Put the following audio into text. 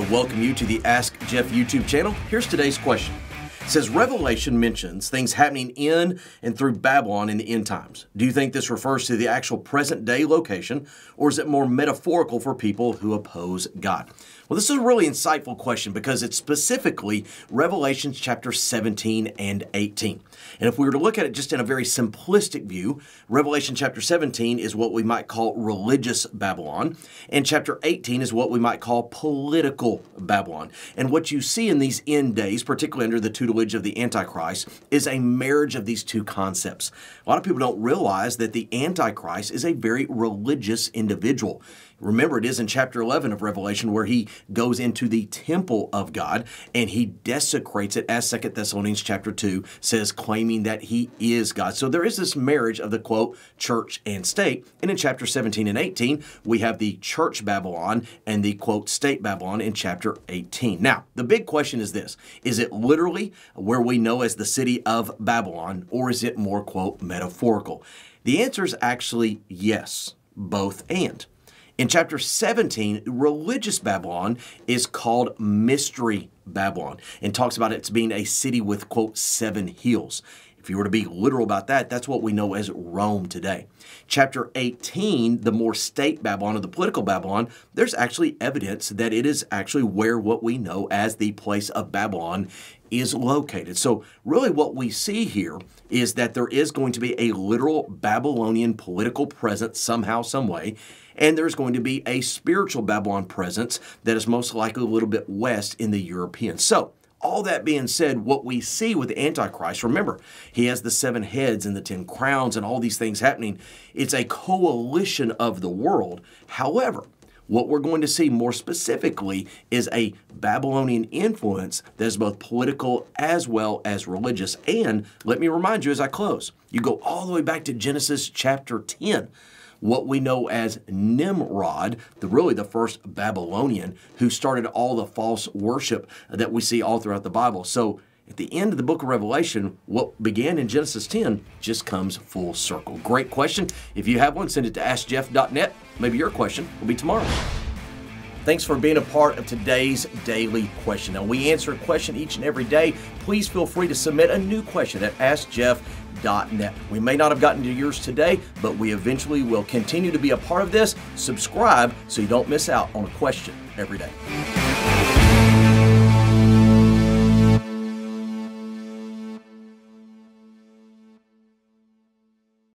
to welcome you to the Ask Jeff YouTube channel. Here's today's question. It says, Revelation mentions things happening in and through Babylon in the end times. Do you think this refers to the actual present day location, or is it more metaphorical for people who oppose God? Well, this is a really insightful question because it's specifically Revelation chapter 17 and 18. And if we were to look at it just in a very simplistic view, Revelation chapter 17 is what we might call religious Babylon, and chapter 18 is what we might call political Babylon. And what you see in these end days, particularly under the tutelage of the Antichrist, is a marriage of these two concepts. A lot of people don't realize that the Antichrist is a very religious individual. Remember, it is in chapter 11 of Revelation where he goes into the temple of God and he desecrates it, as 2 Thessalonians chapter 2 says, claiming that he is God. So there is this marriage of the, quote, church and state. And in chapter 17 and 18, we have the church Babylon and the, quote, state Babylon in chapter 18. Now, the big question is this. Is it literally where we know as the city of Babylon, or is it more, quote, metaphorical? The answer is actually yes, both and. In chapter 17, religious Babylon is called Mystery Babylon and talks about it as being a city with, quote, 7 hills. If you were to be literal about that, that's what we know as Rome today. Chapter 18, the more state Babylon or the political Babylon, there's actually evidence that it is actually where what we know as the place of Babylon is located. So really what we see here is that there is going to be a literal Babylonian political presence somehow, some way, and there's going to be a spiritual Babylon presence that is most likely a little bit west in the European. So all that being said, what we see with the Antichrist, remember, he has the 7 heads and the 10 crowns and all these things happening. It's a coalition of the world. However, what we're going to see more specifically is a Babylonian influence that is both political as well as religious. And let me remind you as I close, you go all the way back to Genesis chapter 10. What we know as Nimrod, really the first Babylonian who started all the false worship that we see all throughout the Bible. So at the end of the book of Revelation, what began in Genesis 10 just comes full circle. Great question. If you have one, send it to AskJeff.net. Maybe your question will be tomorrow. Thanks for being a part of today's daily question. Now, we answer a question each and every day. Please feel free to submit a new question at AskJeff.net. We may not have gotten to yours today, but we eventually will continue to be a part of this. Subscribe so you don't miss out on a question every day.